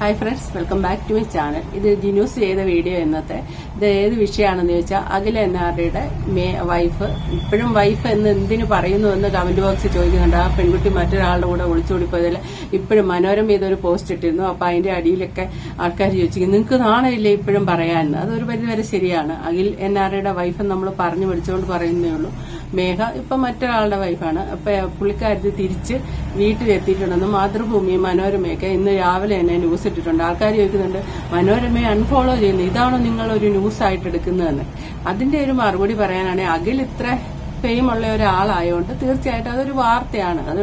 Hi friends, welcome back to my channel. ഇത് ജിനൂസ് ചെയ്ത വീഡിയോ ഇന്നത്തെ. ഇത് ഏത് വിഷയമാണെന്ന് ചോദിച്ചാൽ, അഖില എന്നാരുടെ വൈഫ് ഇപ്പോഴും വൈഫ് എന്ന് എന്തിനു പറയുന്നു എന്ന് കമന്റ് ബോക്സിൽ ചോദിക്കുന്നുണ്ട്. ആ പെൺകുട്ടി മറ്റൊരാളുടെ കൂടെ ഒളിച്ചോടിപ്പോയതിൽ ഇപ്പോഴും മനോരമ ഇതൊരു പോസ്റ്റ് ഇട്ടിരുന്നു. അപ്പൊ അതിന്റെ അടിയിലൊക്കെ ആൾക്കാർ ചോദിച്ചിരിക്കും, നിങ്ങൾക്ക് നാണമില്ലേ ഇപ്പോഴും പറയാൻ? അതൊരു പരിധിവരെ ശരിയാണ്. അഖിൽ എന്നാരുടെ വൈഫ് നമ്മൾ പറഞ്ഞു പിടിച്ചുകൊണ്ട് പറയുന്നേ ഉള്ളൂ. മേഘ ഇപ്പൊ മറ്റൊരാളുടെ വൈഫാണ്. അപ്പൊ പുള്ളിക്കാരത്തി തിരിച്ച് വീട്ടിലെത്തിയിട്ടുണ്ടെന്ന് മാതൃഭൂമി മനോരമയൊക്കെ ഇന്ന് രാവിലെ തന്നെ ന്യൂസ് ഇട്ടിട്ടുണ്ട്. ആൾക്കാർ ചോദിക്കുന്നുണ്ട്, മനോരമയെ അൺഫോളോ ചെയ്യുന്നു, ഇതാണോ നിങ്ങൾ ഒരു ന്യൂസ് ആയിട്ട് എടുക്കുന്നതെന്ന്. അതിന്റെ ഒരു മറുപടി പറയാനാണെങ്കിൽ, അഖിൽ ഇത്ര ഫെയിം ഉള്ള ഒരാളായതുകൊണ്ട് തീർച്ചയായിട്ടും അതൊരു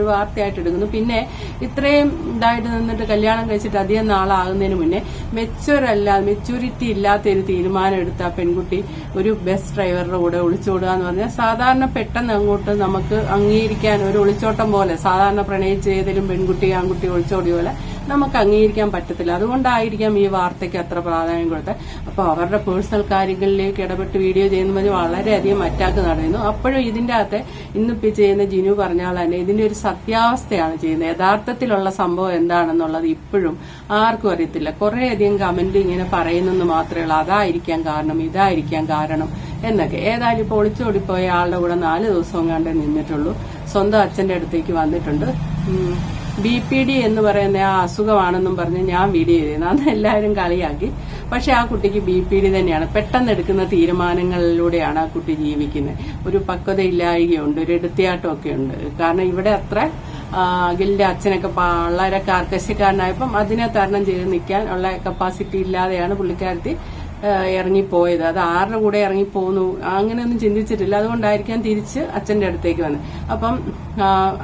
വാർത്തയായിട്ട് എടുക്കുന്നു. പിന്നെ ഇത്രയും ഇതായിട്ട് നിന്നിട്ട് കല്യാണം കഴിച്ചിട്ട് അധികം നാളാകുന്നതിന് മുന്നേ മെച്യൂരിറ്റി ഇല്ലാത്ത ഒരു തീരുമാനം എടുത്ത ആ പെൺകുട്ടി ഒരു ബസ് ഡ്രൈവറുടെ കൂടെ ഒളിച്ചോടുക എന്ന് പറഞ്ഞാൽ സാധാരണ പെട്ടെന്ന് അങ്ങോട്ട് നമുക്ക് അംഗീകരിക്കാൻ ഒരു ഒളിച്ചോട്ടം പോലെ, സാധാരണ പ്രണയിച്ച് ഏതെങ്കിലും പെൺകുട്ടി ആൺകുട്ടി ഒളിച്ചോടിയ പോലെ നമുക്ക് അംഗീകരിക്കാൻ പറ്റത്തില്ല. അതുകൊണ്ടായിരിക്കാം ഈ വാർത്തയ്ക്ക് അത്ര പ്രാധാന്യം കൊടുത്തത്. അപ്പൊ അവരുടെ പേഴ്സണൽ കാര്യങ്ങളിലേക്ക് ഇടപെട്ട് വീഡിയോ ചെയ്യുന്നത് വളരെയധികം അറ്റാക്ക് നടന്നു. അപ്പോഴും ഇതിന്റെ അകത്ത് ഇന്നിപ്പോ ചെയ്യുന്ന ജിനു പറഞ്ഞാൽ തന്നെ ഇതിന്റെ ഒരു സത്യാവസ്ഥയാണ് ചെയ്യുന്നത്. യഥാർത്ഥത്തിലുള്ള സംഭവം എന്താണെന്നുള്ളത് ഇപ്പോഴും ആർക്കും അറിയത്തില്ല. കുറേയധികം കമന്റ് ഇങ്ങനെ പറയുന്നെന്ന് മാത്രമേ ഉള്ളൂ, അതായിരിക്കാം കാരണം, ഇതായിരിക്കാം കാരണം എന്നൊക്കെ. ഏതായാലും ഇപ്പോൾ ഒളിച്ചോടിപ്പോയ ആളുടെ കൂടെ 4 ദിവസവും കണ്ടേ നിന്നിട്ടുള്ളൂ. സ്വന്തം അച്ഛന്റെ അടുത്തേക്ക് വന്നിട്ടുണ്ട്. BPD എന്ന് പറയുന്ന ആ അസുഖമാണെന്നും പറഞ്ഞ് ഞാൻ വീഡിയോ ചെയ്തിരുന്നു. അന്ന് എല്ലാവരും കളിയാക്കി. പക്ഷെ ആ കുട്ടിക്ക് BPD തന്നെയാണ്. പെട്ടെന്ന് എടുക്കുന്ന തീരുമാനങ്ങളിലൂടെയാണ് ആ കുട്ടി ജീവിക്കുന്നത്. ഒരു പക്വതയില്ലായ്കയുണ്ട്, ഒരു എടുത്തിയാട്ടമൊക്കെ ഉണ്ട്. കാരണം ഇവിടെ അത്ര അഖിലിന്റെ അച്ഛനൊക്കെ വളരെ കാർക്കശ്യക്കാരനായപ്പം അതിനെ തരണം ചെയ്ത് നിൽക്കാൻ ഉള്ള കപ്പാസിറ്റി ഇല്ലാതെയാണ് പുള്ളിക്കാരത്തി ഇറങ്ങിപ്പോയത്. അത് ആരുടെ കൂടെ ഇറങ്ങിപ്പോന്നു അങ്ങനെയൊന്നും ചിന്തിച്ചിട്ടില്ല. അതുകൊണ്ടായിരിക്കാം തിരിച്ച് അച്ഛന്റെ അടുത്തേക്ക് വന്നത്. അപ്പം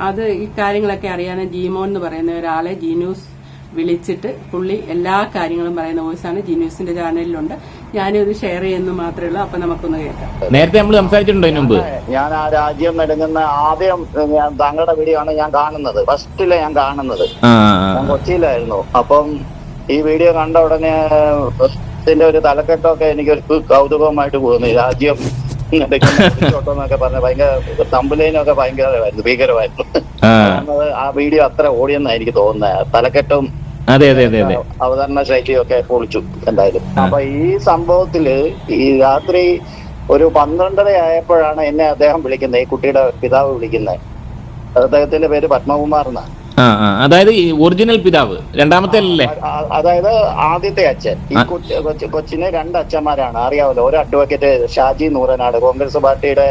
അത് ഈ കാര്യങ്ങളൊക്കെ അറിയാൻ ജീമോൻ എന്ന് പറയുന്ന ഒരാളെ ജിന്യൂസ് വിളിച്ചിട്ട് പുള്ളി എല്ലാ കാര്യങ്ങളും പറയുന്ന വോയിസാണ് ജിന്യൂസിന്റെ ചാനലിലുണ്ട്. ഞാനും ഇത് ഷെയർ ചെയ്യുന്നു മാത്രമേ ഉള്ളൂ. അപ്പൊ നമുക്കൊന്ന് കേൾക്കാം. നേരത്തെ നമ്മൾ സംസാരിച്ചിട്ടുണ്ടോ ഇതിനു മുമ്പ്? ഞാൻ ആ രാജ്യം നെടുങ്ങുന്ന ആദ്യം താങ്കളുടെ വീഡിയോ ആണ് ഞാൻ കാണുന്നത്. ഫസ്റ്റില് ഞാൻ കാണുന്നത് ഞാൻ കൊച്ചിയിലായിരുന്നു. അപ്പം ഈ വീഡിയോ കണ്ട ഉടനെ ഇതിന്റെ ഒരു തലക്കെട്ടൊക്കെ എനിക്കൊരു കൗതുകമായിട്ട് തോന്നി. രാജ്യം എന്നൊക്കെ പറഞ്ഞ ഭയങ്കര തമ്പുലൈനൊക്കെ ഭീകരമായിരുന്നു. ആ വീഡിയോ അത്ര ഓടിയെന്നാണ് എനിക്ക് തോന്നുന്നത്. തലക്കെട്ടും അവതരണ ശൈലിയൊക്കെ പൊളിച്ചു എന്തായാലും. അപ്പൊ ഈ സംഭവത്തില് ഈ രാത്രി ഒരു 12:30 ആയപ്പോഴാണ് എന്നെ അദ്ദേഹം വിളിക്കുന്നത്, ഈ കുട്ടിയുടെ പിതാവ് വിളിക്കുന്നത്. അദ്ദേഹത്തിന്റെ പേര് പത്മകുമാർ എന്നാണ്. അതായത് ഒറിജിനൽ പിതാവ്, രണ്ടാമത്തെ അല്ലേ? അതായത് ആദ്യത്തെ അച്ഛൻ. ഈ കൊച്ചിന് 2 അച്ഛന്മാരാണ്, അറിയാമല്ലോ. ഒരു അഡ്വക്കേറ്റ് ഷാജി നൂറനാട്, കോൺഗ്രസ് പാർട്ടിയുടെ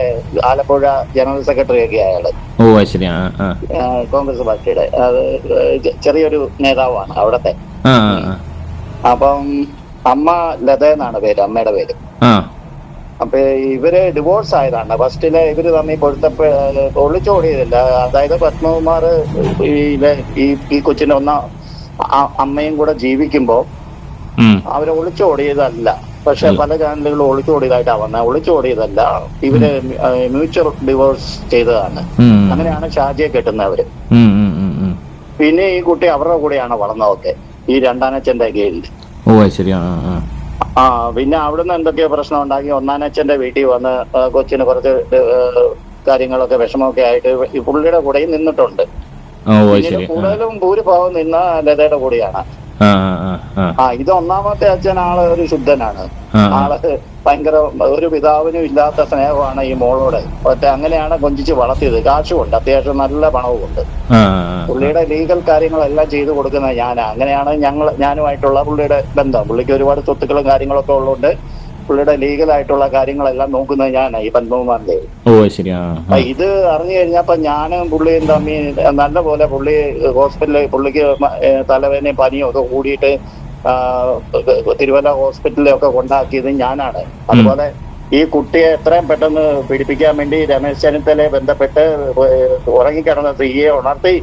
ആലപ്പുഴ ജനറൽ സെക്രട്ടറി ഒക്കെ അയാള്. കോൺഗ്രസ് പാർട്ടിയുടെ ചെറിയൊരു നേതാവാണ് അവിടത്തെ. അപ്പം അമ്മ ലത എന്നാണ് പേര്, അമ്മയുടെ പേര്. അപ്പൊ ഇവര് ഡിവോഴ്സ് ആയതാണ്. ഫസ്റ്റില് ഇവര് തമ്മിൽ പൊരുത്തപ്പോ ഒളിച്ചോടിയതില്ല. അതായത് പത്മകുമാർ ഈ കൊച്ചിന്റെ അമ്മയും കൂടെ ജീവിക്കുമ്പോ അവര് ഒളിച്ചോടിയതല്ല. പക്ഷെ പല ചാനലുകളും ഒളിച്ചോടിയതായിട്ടാ വന്നത്. ഒളിച്ചോടിയതല്ല, ഇവര് മ്യൂച്വൽ ഡിവോഴ്സ് ചെയ്തതാണ്. അങ്ങനെയാണ് ഷാജിയെ കെട്ടുന്നവര്. പിന്നെ ഈ കുട്ടി അവരുടെ കൂടെയാണ് വളർന്നതൊക്കെ, ഈ രണ്ടാനച്ഛന്റെ കീഴിൽ. പിന്നെ അവിടുന്ന് എന്തൊക്കെയോ പ്രശ്നം ഉണ്ടാക്കി ഒന്നാനച്ഛന്റെ വീട്ടിൽ വന്ന് കൊച്ചിന് കുറച്ച് കാര്യങ്ങളൊക്കെ വിഷമമൊക്കെ ആയിട്ട് ഈ പുള്ളിയുടെ കൂടെയും നിന്നിട്ടുണ്ട്. കൂടുതലും ഭൂരിഭാഗം നിന്ന ലതയുടെ കൂടെയാണ്. ഇത് ഒന്നാമത്തെ അച്ഛൻ ആള് ഒരു ശുദ്ധനാണ്. ആള് ഭയങ്കര ഒരു പിതാവിനും ഇല്ലാത്ത സ്നേഹമാണ് ഈ മോളോട്. ഒറ്റ അങ്ങനെയാണ് കൊഞ്ചിച്ച് വളർത്തിയത്. കാശുമുണ്ട്, അത്യാവശ്യം നല്ല പണവുമുണ്ട്. പുള്ളിയുടെ ലീഗൽ കാര്യങ്ങളെല്ലാം ചെയ്തു കൊടുക്കുന്നത് ഞാനാ. അങ്ങനെയാണ് ഞാനുമായിട്ടുള്ള പുള്ളിയുടെ ബന്ധം. പുള്ളിക്ക് ഒരുപാട് സ്വത്തുക്കളും കാര്യങ്ങളൊക്കെ ഉള്ളതുകൊണ്ട് പുള്ളിയുടെ ലീഗലായിട്ടുള്ള കാര്യങ്ങളെല്ലാം നോക്കുന്നത് ഞാനാ, ഈ പത്മകുമാറിന്റെ. ഇത് അറിഞ്ഞു കഴിഞ്ഞപ്പോ ഞാനും പുള്ളിയും തമ്മിൽ നല്ല പോലെ പുള്ളി ഹോസ്പിറ്റലിൽ, പുള്ളിക്ക് തലവേദനയും പനിയും ഒക്കെ കൂടിയിട്ട് തിരുവല്ല ഹോസ്പിറ്റലിലൊക്കെ കൊണ്ടാക്കിയത് ഞാനാണ്. അതുപോലെ ഈ കുട്ടിയെ എത്രയും പെട്ടെന്ന് പീഡിപ്പിക്കാൻ വേണ്ടി രമേശ് ചെന്നിത്തലയെ ബന്ധപ്പെട്ട് ഉറങ്ങിക്കിടന്ന സ്ത്രീയെ ഉണർത്തി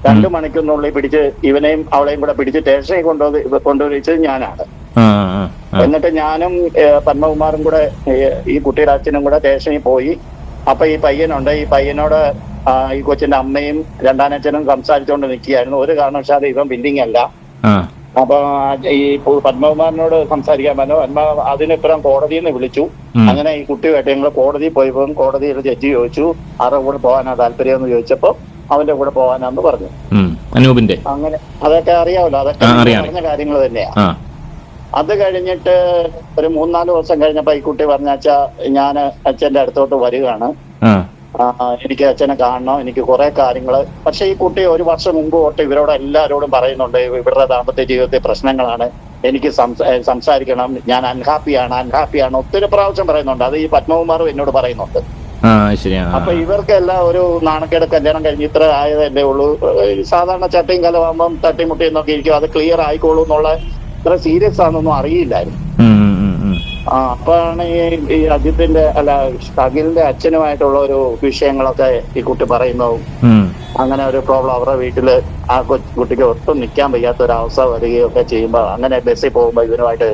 2 മണിക്കൂറിനുള്ളിൽ പിടിച്ച് ഇവനെയും അവളെയും കൂടെ പിടിച്ച് സ്റ്റേഷനിൽ കൊണ്ടുവരിച്ചത് ഞാനാണ്. എന്നിട്ട് ഞാനും പത്മകുമാറും കൂടെ ഈ കുട്ടിയുടെ അച്ഛനും കൂടെ സ്റ്റേഷനിൽ പോയി. അപ്പൊ ഈ പയ്യനുണ്ട്, ഈ പയ്യനോട് ഈ കൊച്ചിന്റെ അമ്മയും രണ്ടാനച്ഛനും സംസാരിച്ചുകൊണ്ട് നിൽക്കുകയായിരുന്നു. ഒരു കാരണവശാലും ഇവൻ ബില്ലിംഗ് അല്ല. അപ്പൊ ഈ പത്മകുമാറിനോട് സംസാരിക്കാൻ പറഞ്ഞു. അതിനിപ്പുറം കോടതിയിൽ നിന്ന് വിളിച്ചു. അങ്ങനെ ഈ കുട്ടിയുമായിട്ട് ഞങ്ങൾ കോടതിയിൽ പോയപ്പോൾ കോടതിയിൽ ജഡ്ജി ചോദിച്ചു ആരുടെ കൂടെ പോകാനാ താല്പര്യം എന്ന് ചോദിച്ചപ്പോ അവന്റെ കൂടെ പോകാനാന്ന് പറഞ്ഞു. അനൂപിന്റെ അങ്ങനെ അതൊക്കെ അറിയാമല്ലോ, അതൊക്കെ അറിയാം. പറഞ്ഞ കാര്യങ്ങൾ തന്നെയാ. ആ അത് കഴിഞ്ഞിട്ട് ഒരു 3-4 ദിവസം കഴിഞ്ഞപ്പോ ഈ കുട്ടി പറഞ്ഞ അച്ഛാ ഞാൻ അച്ഛന്റെ അടുത്തോട്ട് വരികയാണ്, ആ എനിക്ക് അച്ഛനെ കാണണം, എനിക്ക് കുറെ കാര്യങ്ങള്. പക്ഷെ ഈ കുട്ടി 1 വർഷം മുമ്പ് തൊട്ട് ഇവരോട് എല്ലാവരോടും പറയുന്നുണ്ട് ഇവരുടെ ദാമ്പത്യ ജീവിതത്തിൽ പ്രശ്നങ്ങളാണ്, എനിക്ക് സംസാരിക്കണം, ഞാൻ അൺഹാപ്പിയാണ് ഒത്തിരി പ്രാവശ്യം പറയുന്നുണ്ട്. അത് ഈ പത്മകുമാറും എന്നോട് പറയുന്നുണ്ട്. അപ്പൊ ഇവർക്കെല്ലാം ഒരു നാണക്കേട്, കല്യാണം കഴിഞ്ഞ് ഇത്ര ആയതല്ലേ ഉള്ളൂ, സാധാരണ ചട്ടയും കലമാകുമ്പം തട്ടിമുട്ടിയെന്നൊക്കെ ഇരിക്കും, അത് ക്ലിയർ ആയിക്കോളൂ എന്നുള്ള ഇത്ര സീരിയസ് ആണെന്നൊന്നും അറിയില്ലായിരുന്നു. അപ്പോഴാണ് ഈ അജിത്തിന്റെ അഖിലിന്റെ അച്ഛനുമായിട്ടുള്ള ഒരു വിഷയങ്ങളൊക്കെ ഈ കുട്ടി പറയുന്നതും അങ്ങനെ ഒരു പ്രോബ്ലം അവരുടെ വീട്ടില് ആ കുട്ടിക്ക് ഒട്ടും നിൽക്കാൻ വയ്യാത്ത ഒരു അവസ്ഥ വരികയും ഒക്കെ ചെയ്യുമ്പോൾ അങ്ങനെ ബസ്സിൽ പോകുമ്പോൾ ഇവനുമായിട്ട്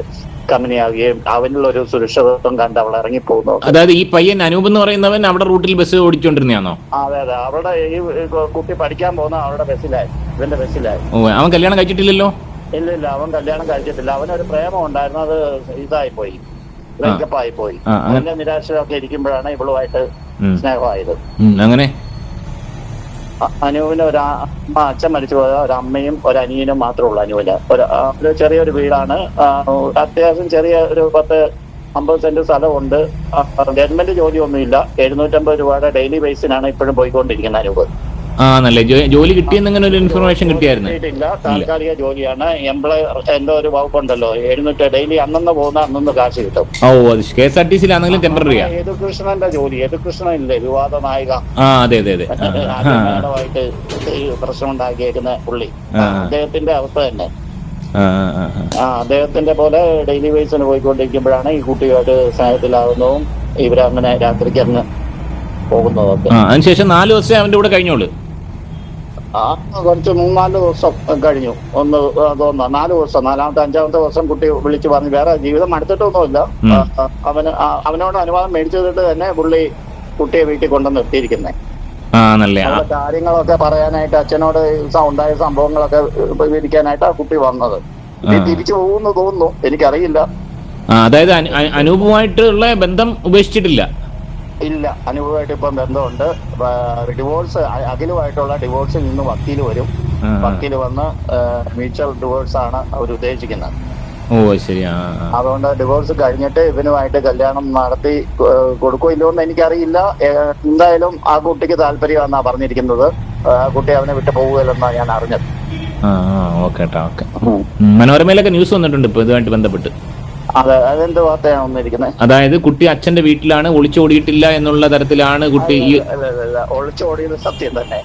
കമ്പനിയാവുകയും അവനുള്ള ഒരു സുരക്ഷിതത്വം കണ്ട് അവൾ ഇറങ്ങിപ്പോകുന്നു. അതായത് ഈ പയ്യൻ അനൂപ് എന്ന് പറയുന്നവൻ അവിടെ റൂട്ടിൽ ബസ് ഓടിച്ചോണ്ടിരുന്നതാണോ? അതെ അതെ, അവിടെ ഈ കുട്ടി പഠിക്കാൻ പോകുന്ന അവരുടെ ബസ്സിലായി, ഇവന്റെ ബസ്സിലായി. അവൻ കല്യാണം കഴിച്ചിട്ടില്ലല്ലോ? ഇല്ല, അവൻ കല്യാണം കഴിച്ചിട്ടില്ല. അവനൊരു പ്രേമം ഉണ്ടായിരുന്നു, അത് ഇതായി പോയി, ബ്രേക്കപ്പ് ആയി പോയി. അതിന്റെ നിരാശയൊക്കെ ഇരിക്കുമ്പോഴാണ് ഇവളുമായിട്ട് സ്നേഹമായത്. അങ്ങനെ അനുവിന് അച്ഛൻ മരിച്ചു പോയ ഒരമ്മയും ഒരനിയനും മാത്രമേ ഉള്ളൂ. അനുവിന് ഒരു ചെറിയൊരു വീടാണ്, അത്യാവശ്യം ചെറിയ ഒരു 10-50 സെന്റ് സ്ഥലമുണ്ട്. ഗവൺമെന്റ് ജോലിയൊന്നുമില്ല, 750 രൂപയുടെ ഡെയിലി ബേസിനാണ് ഇപ്പോഴും പോയിക്കൊണ്ടിരിക്കുന്നത് അനൂപ്. ആണല്ലേ? ജോലി കിട്ടിയെന്ന് അങ്ങനെ ഒരു ഇൻഫർമേഷൻ കിട്ടിയായിരുന്നു? താൽക്കാലിക ജോലിയാണ്. എംപ്ലോയർ എന്തോ ഒരു വകുപ്പുണ്ടല്ലോ, 700 ഡെയിലി അന്നന്ന് പോകുന്ന അന്നന്ന് കാശ് കിട്ടും. ഓ, അത് KSRTC-ലാണെങ്കിലും ടെമ്പററിയാ. യേതുകൃഷ്ണന്റെ ജോലി, യേതുകൃഷ്ണൻ ഇല്ലേ വിവാദ നായിക, അതെ ആദ്യമായിട്ട് പ്രശ്നം ഉണ്ടാക്കിയേക്കുന്ന പുള്ളി, അദ്ദേഹത്തിന്റെ അവസ്ഥ തന്നെ. അദ്ദേഹത്തിന്റെ പോലെ ഡെയിലി ബേസിന് പോയിക്കൊണ്ടിരിക്കുമ്പോഴാണ് ഈ കുട്ടിയായിട്ട് സ്നേഹത്തിലാവുന്നതും ഇവരങ്ങനെ രാത്രിക്ക് അങ്ങ് പോകുന്നതൊക്കെ. അതിനുശേഷം 4 ദിവസം അവന്റെ കൂടെ കഴിഞ്ഞോളൂ. കുറച്ച് 3-4 ദിവസം കഴിഞ്ഞു. 4 ദിവസം, 4-5-ാമത്തെ ദിവസം കുട്ടി വിളിച്ചു പറഞ്ഞു വേറെ ജീവിതം അടുത്തിട്ടൊന്നുമില്ല, അവനോട് അനുവാദം മേടിച്ചിട്ട് തന്നെ പുള്ളി കുട്ടിയെ വീട്ടിൽ കൊണ്ടുവന്ന് നിർത്തിയിരിക്കുന്നത്. കാര്യങ്ങളൊക്കെ പറയാനായിട്ട് അച്ഛനോട് ഉണ്ടായ സംഭവങ്ങളൊക്കെ വിവരിക്കാനായിട്ട് ആ കുട്ടി വന്നത്. തിരിച്ചു പോകുന്നു തോന്നുന്നു, എനിക്കറിയില്ല. അതായത് അനൂപുമായിട്ടുള്ള ബന്ധം ഉപേക്ഷിച്ചിട്ടില്ല? ഇല്ല, അനൂപുമായിട്ട് ഇപ്പം ബന്ധമുണ്ട്. ഡിവോഴ്സ്, അഖിലുമായിട്ടുള്ള ഡിവോഴ്സിൽ നിന്ന് വക്കീൽ വരും, വക്കീൽ വന്ന് മ്യൂച്വൽ ഡിവോഴ്സ് ആണ് അവർ ഉദ്ദേശിക്കുന്നത്. അതുകൊണ്ട് ഡിവോഴ്സ് കഴിഞ്ഞിട്ട് ഇവനുമായിട്ട് കല്യാണം നടത്തി കൊടുക്കോ ഇല്ലോ എന്ന് എനിക്കറിയില്ല. എന്തായാലും ആ കുട്ടിക്ക് താല്പര്യമാണെന്നാ പറഞ്ഞിരിക്കുന്നത്. ആ കുട്ടി അവനെ വിട്ട് പോകുകയല്ലെന്നാ ഞാൻ അറിഞ്ഞത്. മനോരമയിലൊക്കെ ന്യൂസ് വന്നിട്ടുണ്ട് ഇപ്പൊ ഇതുമായിട്ട് ബന്ധപ്പെട്ട്. അതെ, അതെന്ത് വാർത്തയാണ് വന്നിരിക്കുന്നത്? അതായത് കുട്ടി അച്ഛന്റെ വീട്ടിലാണ്, ഒളിച്ചോടിയിട്ടില്ല എന്നുള്ള തരത്തിലാണ് കുട്ടി. ഒളിച്ചോടിയത് സത്യം തന്നെ,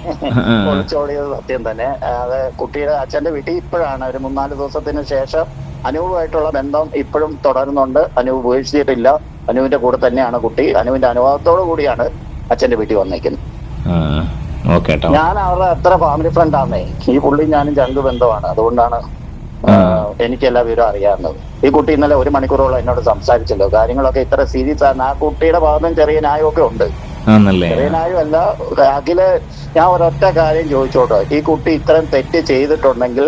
ഒളിച്ചോടിയത് സത്യം തന്നെ. അത് കുട്ടിയുടെ അച്ഛന്റെ വീട്ടിൽ ഇപ്പോഴാണ് ഒരു 3-4 ദിവസത്തിന് ശേഷം അനൂപുമായിട്ടുള്ള ബന്ധം ഇപ്പോഴും തുടരുന്നുണ്ട്. അനൂപ് ഉപേക്ഷിച്ചിട്ടില്ല, അനൂപിന്റെ കൂടെ തന്നെയാണ് കുട്ടി. അനൂപിന്റെ അനുവാദത്തോടു കൂടിയാണ് അച്ഛന്റെ വീട്ടിൽ വന്നേക്കുന്നത്. ഞാൻ അവരുടെ അത്ര ഫാമിലി ഫ്രണ്ട് ആണേ, ഈ പുള്ളി ഞാനും ചങ്ക് ബന്ധമാണ്, അതുകൊണ്ടാണ് എനിക്കെല്ലാ വിവരം അറിയാവുന്നത്. ഈ കുട്ടി ഇന്നലെ 1 മണിക്കൂറോളം എന്നോട് സംസാരിച്ചല്ലോ. കാര്യങ്ങളൊക്കെ ഇത്ര സീരിയസ് ആണ്. ആ കുട്ടിയുടെ ഭാഗത്തും ചെറിയ ന്യായമൊക്കെ ഉണ്ട്. ചെറിയ ന്യായമല്ല അഖില്. ഞാൻ ഒരൊറ്റ കാര്യം ചോദിച്ചോട്ടോ, ഈ കുട്ടി ഇത്രയും തെറ്റ് ചെയ്തിട്ടുണ്ടെങ്കിൽ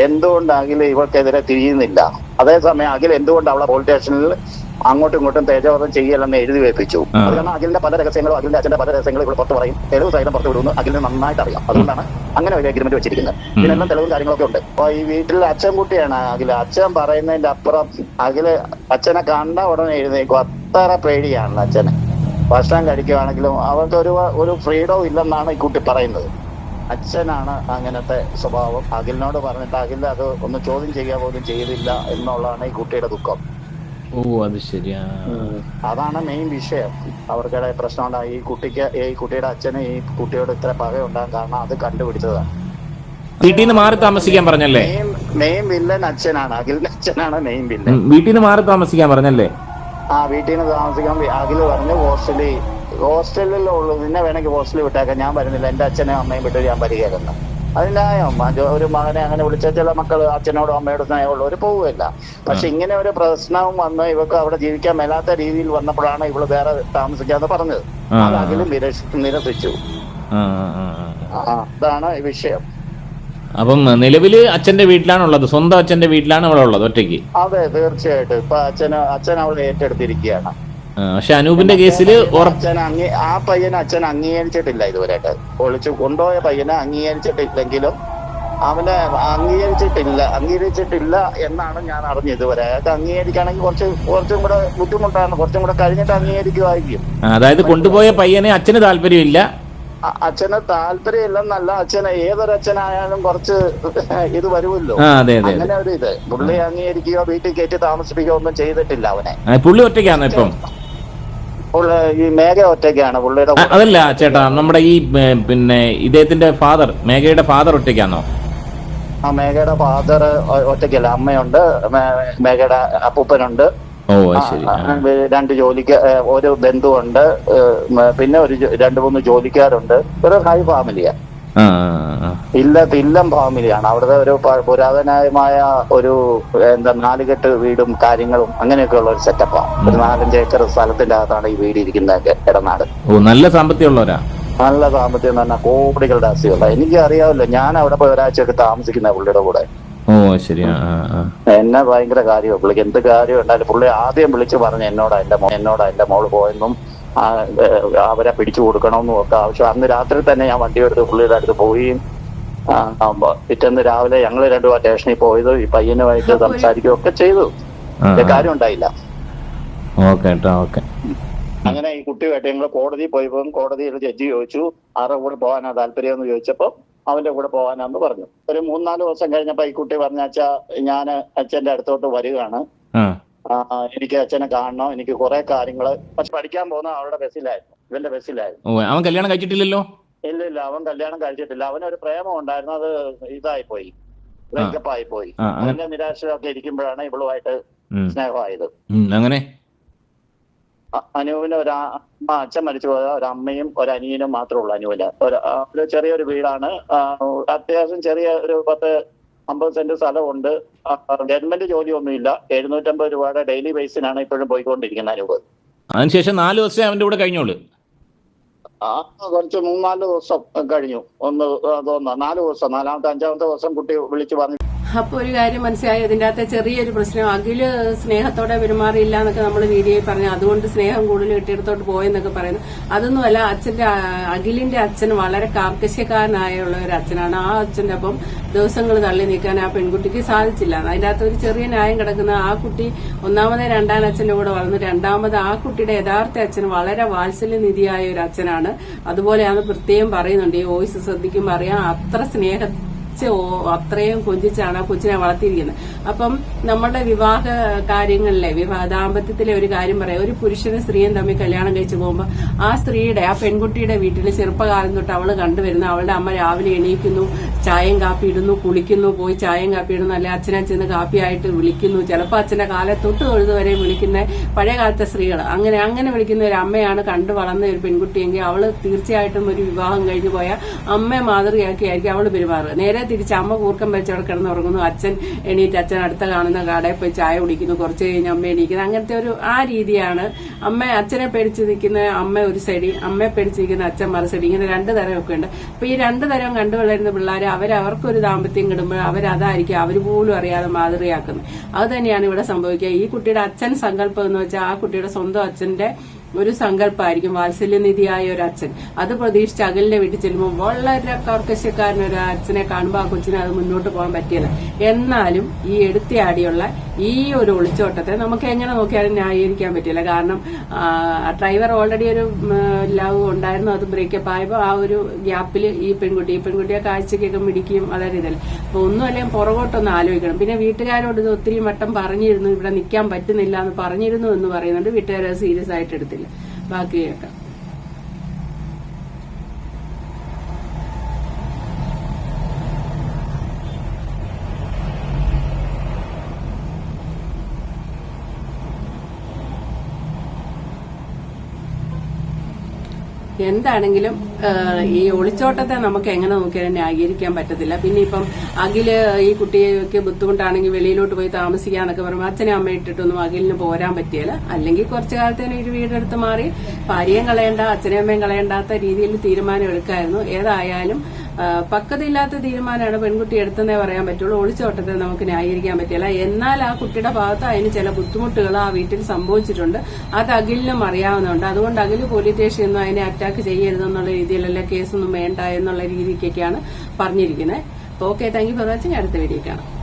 എന്തുകൊണ്ട് അഖിൽ ഇവർക്കെതിരെ തിരിയുന്നില്ല? അതേസമയം അഖിൽ എന്തുകൊണ്ട് അവളെ പോലീസ് സ്റ്റേഷനിൽ അങ്ങോട്ടും ഇങ്ങോട്ടും തേജോവധം ചെയ്യലെന്ന് എഴുതി വെപ്പിച്ചു? അത് കാരണം അഖിലിന്റെ പല രഹസ്യങ്ങളും, അഖിലിന്റെ അച്ഛന്റെ പല രഹസ്യങ്ങളും ഇവിടെ പുറത്ത് പറയും, തെളിവ് സഹിതം പുറത്ത് വിടുന്നു. അഖിലിന് നന്നായിട്ട് അറിയാം, അതുകൊണ്ടാണ് അങ്ങനെ ഒരു അഗ്രിമെന്റ് വെച്ചിരിക്കുന്നത്. ഇതിനെല്ലാം തെളിവും കാര്യങ്ങളൊക്കെ ഉണ്ട്. അപ്പൊ ഈ വീട്ടിൽ അച്ഛൻ കുട്ടിയാണ് അഖില്. അച്ഛൻ പറയുന്നതിന്റെ അപ്പുറം അഖില് അച്ഛനെ കണ്ട ഉടനെ എഴുന്നേക്കും, അത്ര പേടിയാണ് അച്ഛന്. ഭക്ഷണം കഴിക്കുകയാണെങ്കിലും അവർക്ക് ഒരു ഫ്രീഡവും ഇല്ലെന്നാണ് ഈ കുട്ടി പറയുന്നത്. അച്ഛനാണ് അങ്ങനത്തെ സ്വഭാവം. അഖിലിനോട് പറഞ്ഞിട്ട് അഖിൽ അത് ഒന്ന് ചോദ്യം ചെയ്യാൻ പോലും ചെയ്തില്ല എന്നുള്ളതാണ് ഈ കുട്ടിയുടെ ദുഃഖം. അത് ശരിയാ. അതാണ് മെയിൻ വിഷയം. അവർക്കിടെ പ്രശ്നം ഉണ്ടായി. ഈ കുട്ടിയുടെ അച്ഛന് ഈ കുട്ടിയോട് ഇത്ര പക ഉണ്ടാകാൻ കാരണം അത് കണ്ടുപിടിച്ചതാണ്. വീട്ടിൽ നിന്ന് മാറി താമസിക്കാൻ പറഞ്ഞല്ലേ? മെയിൻ വില്ലൻ അച്ഛനാണ്, അഖിലിന്റെ അച്ഛനാണ് മെയിൻ വില്ലൻ. വീട്ടിൽ നിന്ന് മാറി താമസിക്കാൻ പറഞ്ഞല്ലേ? വീട്ടിൽ നിന്ന് താമസിക്കാൻ അഖില് പറഞ്ഞു ഹോസ്റ്റലിലുള്ളൂ, നിന്നെ വേണമെങ്കിൽ ഹോസ്റ്റലിൽ വിട്ടേക്കാം, ഞാൻ വരുന്നില്ല, എന്റെ അച്ഛനും അമ്മയും വിട്ട് ഞാൻ വരികയായിരുന്നു. അതിനായും ഒരു മകനെ അങ്ങനെ വിളിച്ച ചില മക്കൾ അച്ഛനോടും അമ്മയോടും സ്നേഹമുള്ളവർ പോവുകയില്ല. പക്ഷെ ഇങ്ങനെ ഒരു പ്രശ്നവും വന്ന് ഇവർക്ക് അവിടെ ജീവിക്കാൻ മേലാത്ത രീതിയിൽ വന്നപ്പോഴാണ് ഇവള് വേറെ താമസിക്കാന്ന് പറഞ്ഞത്. അത് അഖിലും നിരസിച്ചു. അതാണ് ഈ വിഷയം. അപ്പം നിലവില് അച്ഛന്റെ വീട്ടിലാണുള്ളത്, സ്വന്തം അച്ഛന്റെ വീട്ടിലാണ് അവളെ ഉള്ളത് ഒറ്റയ്ക്ക്? അതെ, തീർച്ചയായിട്ടും. ഇപ്പൊ അച്ഛൻ അവളെ ഏറ്റെടുത്തിരിക്കുകയാണ്. പക്ഷെ അനൂപിന്റെ കേസിൽ ആ പയ്യനെ അച്ഛൻ അംഗീകരിച്ചിട്ടില്ല ഇതുവരെയായിട്ട്. ഒളിച്ചു കൊണ്ടുപോയ പയ്യനെ അംഗീകരിച്ചിട്ടില്ലെങ്കിലും അവനെ അംഗീകരിച്ചിട്ടില്ല എന്നാണ് ഞാൻ അറിഞ്ഞത് ഇതുവരെ. അയാൾക്ക് അംഗീകരിക്കുകയാണെങ്കിൽ കുറച്ചും കൂടെ ബുദ്ധിമുട്ടാണ്, കുറച്ചും കൂടെ കഴിഞ്ഞിട്ട് അംഗീകരിക്കുമായിരിക്കും. അതായത് കൊണ്ടുപോയ പയ്യനെ അച്ഛന് താല്പര്യമില്ല. അച്ഛന് താല്പര്യമില്ലെന്നല്ല, അച്ഛന് ഏതൊരു അച്ഛനായാലും കുറച്ച് ഇത് വരുമല്ലോ, അങ്ങനെ ഒരു ഇത്. പുള്ളി അംഗീകരിക്കുകയോ വീട്ടിൽ കയറ്റി താമസിപ്പിക്കുകയോ ഒന്നും ചെയ്തിട്ടില്ല അവനെ. പുള്ളി ഒറ്റയ്ക്കാണ് ഇപ്പം? ഈ മേഘ ഒറ്റയ്ക്കാണ് പുള്ളിയുടെ. അതല്ല ചേട്ടാ, നമ്മുടെ ഈ പിന്നെ ഇദ്ദേഹത്തിന്റെ ഫാദർ, മേഘയുടെ ഫാദർ ഒറ്റയ്ക്കാണോ? ആ മേഘയുടെ ഫാദർ ഒറ്റയ്ക്കല്ല, അമ്മയുണ്ട്, മേഘയുടെ അപ്പൂപ്പനുണ്ട്, രണ്ട് ഒരു ബന്ധുവുണ്ട്, പിന്നെ 2-3 ജോലിക്കാരുണ്ട്. ഒരു ഹൈ ഫാമിലിയാ, ഇല്ലം ഫാമിലിയാണ്. അവിടുത്തെ ഒരു പുരാതനമായ ഒരു 4 കെട്ട് വീടും കാര്യങ്ങളും അങ്ങനെയൊക്കെ ഉള്ള ഒരു സെറ്റപ്പാണ്. ഒരു 4-5 ഏക്കർ സ്ഥലത്തിന്റെ അകത്താണ് ഈ വീട് ഇരിക്കുന്നതൊക്കെ. ഇടനാട് നല്ല സാമ്പത്തികമുള്ളവരാ. നല്ല സാമ്പത്തികം എന്ന് പറഞ്ഞാൽ കോടികളുടെ ആസ്തിയുള്ള. എനിക്ക് അറിയാമല്ലോ, ഞാൻ അവിടെ പോയി ഒരാഴ്ചയൊക്കെ താമസിക്കുന്ന പുള്ളിയുടെ കൂടെ. എന്നെ ഭയങ്കര കാര്യമാണ് പുള്ളിക്ക്. എന്ത് കാര്യം ഉണ്ടായാലും പുള്ളി ആദ്യം വിളിച്ചു പറഞ്ഞ് എന്നോടാ എന്റെ മോള് പോയെന്നും അവരെ പിടിച്ചു കൊടുക്കണമെന്നും ഒക്കെ ആവശ്യം. അന്ന് രാത്രി തന്നെ ഞാൻ വണ്ടി എടുത്ത് പുള്ളിയുടെ അടുത്ത് പോയി. പിറ്റേന്ന് രാവിലെ ഞങ്ങൾ 2 സ്റ്റേഷനിൽ പോയത്, ഈ പയ്യനുമായിട്ട് സംസാരിക്കുകയും ഒക്കെ ചെയ്തു. കാര്യം ഉണ്ടായില്ല. അങ്ങനെ ഈ കുട്ടിയുമായിട്ട് ഞങ്ങൾ കോടതിയിൽ പോയപ്പോൾ കോടതിയിൽ ജഡ്ജി ചോദിച്ചു ആരുടെ കൂടെ പോകാനാ താല്പര്യം എന്ന് ചോദിച്ചപ്പോൾ അവന്റെ കൂടെ പോകാനാന്ന് പറഞ്ഞു. ഒരു 3-4 ദിവസം കഴിഞ്ഞപ്പോ ഈ കുട്ടി പറഞ്ഞ, അച്ഛാ ഞാൻ അച്ഛന്റെ അടുത്തോട്ട് വരികയാണ്, എനിക്ക് അച്ഛനെ കാണണം, എനിക്ക് കുറെ കാര്യങ്ങള്. പക്ഷെ പഠിക്കാൻ പോകുന്ന അവളുടെ ബസ്സിലായിരുന്നു, ഇവന്റെ ബസ്സിലായിരുന്നു. അവൻ കല്യാണം കഴിച്ചിട്ടില്ലല്ലോ? ഇല്ല, അവൻ കല്യാണം കഴിച്ചിട്ടില്ല. അവനൊരു പ്രേമം ഉണ്ടായിരുന്നു, അത് ഇതായിപ്പോയി, ബ്രേക്കപ്പ് ആയിപ്പോയി. അതിന്റെ നിരാശയൊക്കെ ഇരിക്കുമ്പോഴാണ് ഇവളുമായിട്ട് സ്നേഹമായത്. അങ്ങനെ അനുവിന് അച്ഛൻ മരിച്ചു പോയ ഒരമ്മയും ഒരനിയനും മാത്രമേ ഉള്ളൂ. അനുവിന് ഒരു ചെറിയൊരു വീടാണ്, അത്യാവശ്യം ചെറിയ ഒരു 10-50 സെന്റ് സ്ഥലമുണ്ട്. ഗവൺമെന്റ് ജോലിയൊന്നുമില്ല. 750 രൂപയുടെ ഡെയിലി ബേസിനാണ് ഇപ്പോഴും പോയിക്കൊണ്ടിരിക്കുന്നത് അനുവ്. അതിനുശേഷം 4 ദിവസം അവന്റെ കൂടെ കഴിഞ്ഞോളൂ. കുറച്ച് 3-4 ദിവസം കഴിഞ്ഞു. 4 ദിവസം, 4-5-ാമത്തെ ദിവസം കുട്ടി വിളിച്ചു പറഞ്ഞു. അപ്പൊ ഒരു കാര്യം മനസ്സിലായി, ഇതിന്റെ അകത്തെ ചെറിയൊരു പ്രശ്നം. അഖില് സ്നേഹത്തോടെ പെരുമാറിയില്ല എന്നൊക്കെ നമ്മൾ വീഡിയോയിൽ പറഞ്ഞു. അതുകൊണ്ട് സ്നേഹം കൂടുതൽ കിട്ടിയിടത്തോട്ട് പോയെന്നൊക്കെ പറയുന്നു. അതൊന്നുമല്ല, അഖിലിന്റെ അച്ഛൻ വളരെ കാർക്കശ്യക്കാരനായുള്ള ഒരു അച്ഛനാണ്. ആ അച്ഛന്റെ അപ്പം ദിവസങ്ങൾ തള്ളി നീക്കാൻ ആ പെൺകുട്ടിക്ക് സാധിച്ചില്ല. അതിന്റെ അകത്ത് ഒരു ചെറിയ ന്യായം കിടക്കുന്ന, ആ കുട്ടി ഒന്നാമത് 2ാം അച്ഛന്റെ കൂടെ വളർന്നു. 2ാമത് ആ കുട്ടിയുടെ യഥാർത്ഥ അച്ഛൻ വളരെ വാത്സല്യനിധിയായ ഒരു അച്ഛനാണ്. അതുപോലെയാണ് പ്രത്യേകം പറയുന്നുണ്ട്. ഈ വോയിസ് ശ്രദ്ധിക്കുമ്പോൾ അറിയാം, അത്ര അത്രയും കൊഞ്ചിച്ചാണ് ആ കൊച്ചിനെ വളർത്തിയിരിക്കുന്നത്. അപ്പം നമ്മുടെ വിവാഹ കാര്യങ്ങളിലെ ദാമ്പത്യത്തിലെ ഒരു കാര്യം പറയാം. ഒരു പുരുഷനും സ്ത്രീയും തമ്മിൽ കല്യാണം കഴിച്ചു പോകുമ്പോൾ ആ പെൺകുട്ടിയുടെ വീട്ടിൽ ചെറുപ്പകാലം തൊട്ട് അവള് കണ്ടുവരുന്ന, അവളുടെ അമ്മ രാവിലെ എണീക്കുന്നു, ചായയും കാപ്പി ഇടുന്നു, കുളിക്കുന്നു, പോയി ചായയും കാപ്പി ഇടുന്നു, അല്ലെ അച്ഛനെ ചെന്ന് കാപ്പിയായിട്ട് വിളിക്കുന്നു. ചിലപ്പോൾ അച്ഛന്റെ കാലെ തൊട്ട് തൊഴുതുവരെ വിളിക്കുന്ന പഴയ കാലത്തെ സ്ത്രീകൾ. അങ്ങനെ വിളിക്കുന്ന ഒരു അമ്മയാണ് കണ്ടു വളർന്ന ഒരു പെൺകുട്ടിയെങ്കിൽ അവള് തീർച്ചയായിട്ടും ഒരു വിവാഹം കഴിഞ്ഞു പോയാൽ അമ്മയെ മാതൃകയാക്കിയായിരിക്കും അവള് പെരുമാറുക. നേരെ തിരിച്ച് അമ്മ കൂർക്കം വെച്ച് അവിടെ കിടന്നുറങ്ങുന്നു, അച്ഛൻ എണീറ്റ് അച്ഛൻ അടുത്ത കാണുന്ന കടയിൽ പോയി ചായ കുടിക്കുന്നു, കുറച്ച് കഴിഞ്ഞ് അമ്മ എണീക്കുന്നു. അങ്ങനത്തെ ആ രീതിയാണ്. അച്ഛനെ പേടിച്ച് നിൽക്കുന്ന അമ്മ ഒരു സൈഡ്, അമ്മയെ പേടിച്ച് നിൽക്കുന്ന അച്ഛൻ മറു സൈഡ്. ഇങ്ങനെ 2 തരമൊക്കെ ഉണ്ട്. അപ്പൊ ഈ 2 തരം കണ്ടു വളരുന്ന പിള്ളേർ അവർക്കൊരു ദാമ്പത്യം കിടുമ്പോൾ അവരതായിരിക്കും അവർ പോലും അറിയാതെ മാതൃകയാക്കുന്നത്. അത് തന്നെയാണ് ഇവിടെ സംഭവിക്കുക. ഈ കുട്ടിയുടെ അച്ഛൻ സങ്കല്പം എന്ന് വെച്ചാൽ ആ കുട്ടിയുടെ സ്വന്തം അച്ഛന്റെ ഒരു സങ്കല്പമായിരിക്കും, വാത്സല്യനിധിയായ ഒരു അച്ഛൻ. അത് പ്രതീക്ഷിച്ച് അഖിലിന്റെ വീട്ടിൽ ചെല്ലുമ്പോൾ വളരെ കർക്കശക്കാരനൊരു അച്ഛനെ കാണുമ്പോൾ ആ കൊച്ചിനെ അത് മുന്നോട്ട് പോകാൻ പറ്റിയത്. എന്നാലും ഈ എടുത്തിയാടിയുള്ള ഈ ഒരു ഒളിച്ചോട്ടത്തെ നമുക്ക് എങ്ങനെ നോക്കിയാലും ന്യായീകരിക്കാൻ പറ്റില്ല. കാരണം ഡ്രൈവർ ഓൾറെഡി ഒരു ലവ് ഉണ്ടായിരുന്നു, അത് ബ്രേക്കപ്പ് ആയപ്പോൾ ആ ഒരു ഗ്യാപ്പിൽ ഈ പെൺകുട്ടിയെ കാഴ്ചക്കൊക്കെ മിടിക്കുകയും വളരെ ഇതല്ല. അപ്പൊ ഒന്നും അല്ലെങ്കിൽ പുറകോട്ടൊന്ന് ആലോചിക്കണം. പിന്നെ വീട്ടുകാരോട് ഇത് ഒത്തിരി വട്ടം പറഞ്ഞിരുന്നു, ഇവിടെ നിൽക്കാൻ പറ്റുന്നില്ല എന്ന് പറഞ്ഞിരുന്നു എന്ന് പറയുന്നുണ്ട്. വീട്ടുകാരെ സീരിയസ് ആയിട്ട് എടുത്തില്ല. ബാക്കി കേൾക്കാം. എന്താണെങ്കിലും ഈ ഒളിച്ചോട്ടത്തെ നമുക്ക് എങ്ങനെ നോക്കിയാലും ന്യായീകരിക്കാൻ പറ്റത്തില്ല. പിന്നെ ഇപ്പം അഖില് ഈ കുട്ടിക്ക് ബുദ്ധിമുട്ടാണെങ്കിൽ വെളിയിലോട്ട് പോയി താമസിക്കാന്നൊക്കെ പറയുമ്പോൾ അച്ഛനെ അമ്മ ഇട്ടിട്ടൊന്നും അഖിലിന് പോരാൻ പറ്റിയല്ല. അല്ലെങ്കിൽ കുറച്ചു കാലത്തേന് ഒരു വീടെടുത്ത് മാറി ഭാര്യയും കളയണ്ട അച്ഛനെയും അമ്മയും കളയണ്ടാത്ത രീതിയിൽ തീരുമാനം എടുക്കായിരുന്നു. ഏതായാലും പക്വതയില്ലാത്ത തീരുമാനമാണ് പെൺകുട്ടി എടുത്തെന്നേ പറയാൻ പറ്റുള്ളൂ. ഒളിച്ചോട്ടത്തെ നമുക്ക് ന്യായീകരിക്കാൻ പറ്റില്ല. എന്നാൽ ആ കുട്ടിയുടെ ഭാഗത്ത് അതിന് ചില ബുദ്ധിമുട്ടുകൾ ആ വീട്ടിൽ സംഭവിച്ചിട്ടുണ്ട്. അത് അഖിലിനും അറിയാവുന്നതുണ്ട്. അതുകൊണ്ട് അഖില് പോലീസ് സ്റ്റേഷനിൽ നിന്നും അതിനെ അറ്റാക്ക് ചെയ്യരുതെന്നുള്ള രീതിയിലല്ല, കേസൊന്നും വേണ്ട എന്നുള്ള രീതിക്കൊക്കെയാണ് പറഞ്ഞിരിക്കുന്നത്. Okay, thank you for watching. അടുത്ത വീഡിയോ കാണാം.